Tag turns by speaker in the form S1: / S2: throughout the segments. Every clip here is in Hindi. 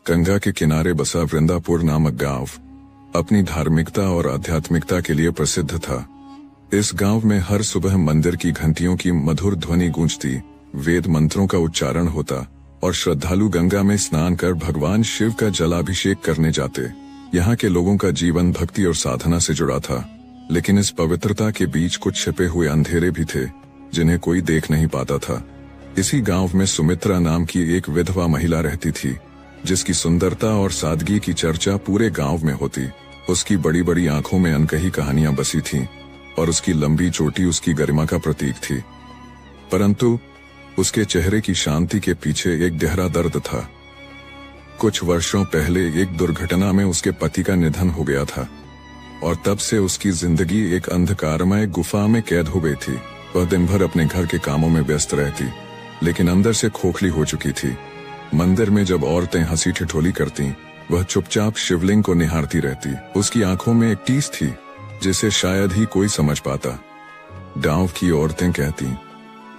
S1: गंगा के किनारे बसा वृंदापुर नामक गांव अपनी धार्मिकता और आध्यात्मिकता के लिए प्रसिद्ध था। इस गांव में हर सुबह मंदिर की घंटियों की मधुर ध्वनि गूंजती, वेद मंत्रों का उच्चारण होता और श्रद्धालु गंगा में स्नान कर भगवान शिव का जलाभिषेक करने जाते। यहाँ के लोगों का जीवन भक्ति और साधना से जुड़ा था, लेकिन इस पवित्रता के बीच कुछ छिपे हुए अंधेरे भी थे जिन्हें कोई देख नहीं पाता था। इसी गांव में सुमित्रा नाम की एक विधवा महिला रहती थी, जिसकी सुंदरता और सादगी की चर्चा पूरे गांव में होती। उसकी बड़ी बड़ी आंखों में अनकही कहानियां बसी थीं और उसकी लंबी चोटी उसकी गरिमा का प्रतीक थी। परंतु उसके चेहरे की शांति के पीछे एक गहरा दर्द था। कुछ वर्षों पहले एक दुर्घटना में उसके पति का निधन हो गया था और तब से उसकी जिंदगी एक अंधकारमय गुफा में कैद हो गई थी। वह दिन भर अपने घर के कामों में व्यस्त रहती, लेकिन अंदर से खोखली हो चुकी थी। मंदिर में जब औरतें हंसी ठिठोली करती, वह चुपचाप शिवलिंग को निहारती रहती। उसकी आंखों में एक टीस थी जिसे शायद ही कोई समझ पाता। गांव की औरतें कहती,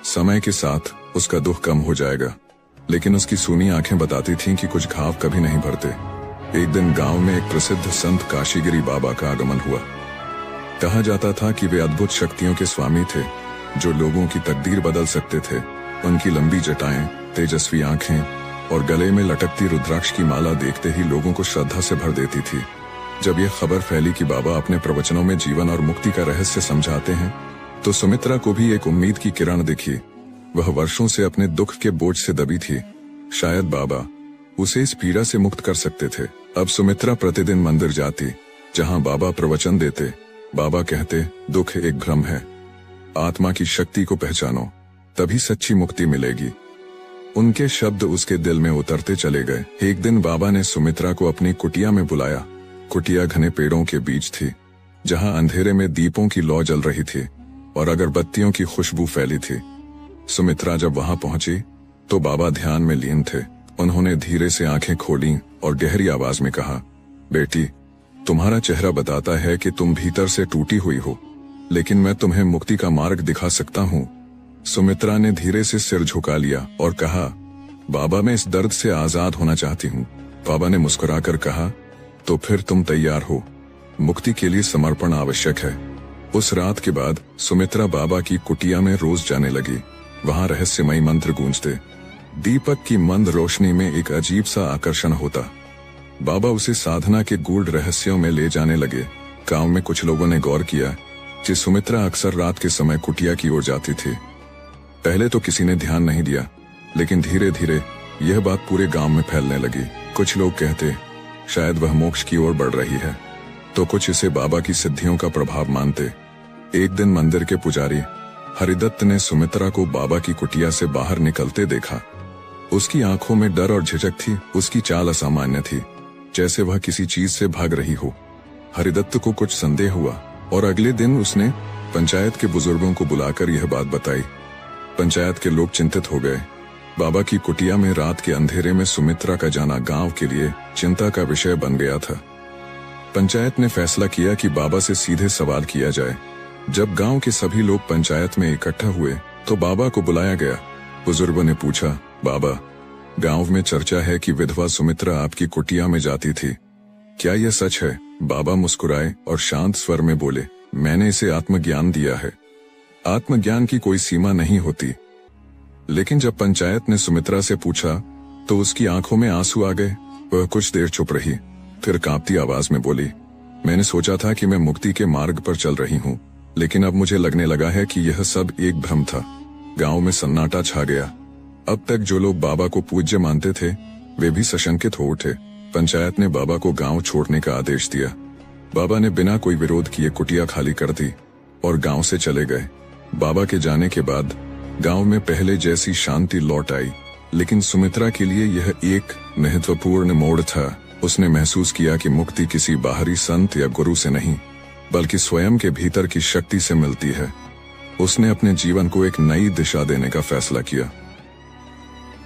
S1: समय के साथ उसका दुख कम हो जाएगा, लेकिन उसकी सूनी आंखें बताती थीं कि कुछ घाव कभी नहीं भरते। एक दिन गांव में एक प्रसिद्ध संत काशीगिरी बाबा का आगमन हुआ। कहा जाता था कि वे अद्भुत शक्तियों के स्वामी थे जो लोगों की तकदीर बदल सकते थे। उनकी लंबी जटाएं, तेजस्वी आंखें और गले में लटकती रुद्राक्ष की माला देखते ही लोगों को श्रद्धा से भर देती थी। जब यह खबर फैली कि बाबा अपने प्रवचनों में जीवन और मुक्ति का रहस्य समझाते हैं, तो सुमित्रा को भी एक उम्मीद की किरण दिखी। वह वर्षों से अपने दुख के बोझ से दबी थी। शायद बाबा उसे इस पीड़ा से मुक्त कर सकते थे। अब सुमित्रा प्रतिदिन मंदिर जाती, जहां बाबा प्रवचन देते। बाबा कहते, दुख एक भ्रम है, आत्मा की शक्ति को पहचानो, तभी सच्ची मुक्ति मिलेगी। उनके शब्द उसके दिल में उतरते चले गए। एक दिन बाबा ने सुमित्रा को अपनी कुटिया में बुलाया। कुटिया घने पेड़ों के बीच थी, जहां अंधेरे में दीपों की लौ जल रही थी और अगरबत्तियों की खुशबू फैली थी। सुमित्रा जब वहां पहुंची तो बाबा ध्यान में लीन थे। उन्होंने धीरे से आंखें खोली और गहरी आवाज में कहा, बेटी, तुम्हारा चेहरा बताता है कि तुम भीतर से टूटी हुई हो, लेकिन मैं तुम्हें मुक्ति का मार्ग दिखा सकता हूँ। सुमित्रा ने धीरे से सिर झुका लिया और कहा, बाबा, मैं इस दर्द से आजाद होना चाहती हूँ। बाबा ने मुस्कुराकर कहा, तो फिर तुम तैयार हो, मुक्ति के लिए समर्पण आवश्यक है। उस रात के बाद सुमित्रा बाबा की कुटिया में रोज जाने लगी। वहां रहस्यमयी मंत्र गूंजते, दीपक की मंद रोशनी में एक अजीब सा आकर्षण होता। बाबा उसे साधना के गूढ़ रहस्यों में ले जाने लगे। गांव में कुछ लोगों ने गौर किया कि सुमित्रा अक्सर रात के समय कुटिया की ओर जाती थी। पहले तो किसी ने ध्यान नहीं दिया, लेकिन धीरे धीरे यह बात पूरे गांव में फैलने लगी। कुछ लोग कहते, शायद वह मोक्ष की ओर बढ़ रही है, तो कुछ इसे बाबा की सिद्धियों का प्रभाव मानते। एक दिन मंदिर के पुजारी हरिदत्त ने सुमित्रा को बाबा की कुटिया से बाहर निकलते देखा। उसकी आंखों में डर और झिझक थी। उसकी चाल असामान्य थी, जैसे वह किसी चीज से भाग रही हो। हरिदत्त को कुछ संदेह हुआ और अगले दिन उसने पंचायत के बुजुर्गों को बुलाकर यह बात बताई। पंचायत के लोग चिंतित हो गए। बाबा की कुटिया में रात के अंधेरे में सुमित्रा का जाना गांव के लिए चिंता का विषय बन गया था। पंचायत ने फैसला किया कि बाबा से सीधे सवाल किया जाए। जब गांव के सभी लोग पंचायत में इकट्ठा हुए तो बाबा को बुलाया गया। बुजुर्गों ने पूछा, बाबा, गांव में चर्चा है कि विधवा सुमित्रा आपकी कुटिया में जाती थी, क्या यह सच है? बाबा मुस्कुराए और शांत स्वर में बोले, मैंने इसे आत्मज्ञान दिया है। आत्मज्ञान की कोई सीमा नहीं होती। लेकिन जब पंचायत ने सुमित्रा से पूछा तो उसकी आंखों में आंसू आ गए। वह कुछ देर चुप रही, फिर कांपती आवाज में बोली, मैंने सोचा था कि मैं मुक्ति के मार्ग पर चल रही हूँ, लेकिन अब मुझे लगने लगा है कि यह सब एक भ्रम था। गांव में सन्नाटा छा गया। अब तक जो लोग बाबा को पूज्य मानते थे, वे भी सशंकित हो उठे। पंचायत ने बाबा को गांव छोड़ने का आदेश दिया। बाबा ने बिना कोई विरोध किए कुटिया खाली कर दी और गांव से चले गए। बाबा के जाने के बाद गांव में पहले जैसी शांति लौट आई, लेकिन सुमित्रा के लिए यह एक महत्वपूर्ण मोड़ था। उसने महसूस किया कि मुक्ति किसी बाहरी संत या गुरु से नहीं, बल्कि स्वयं के भीतर की शक्ति से मिलती है। उसने अपने जीवन को एक नई दिशा देने का फैसला किया।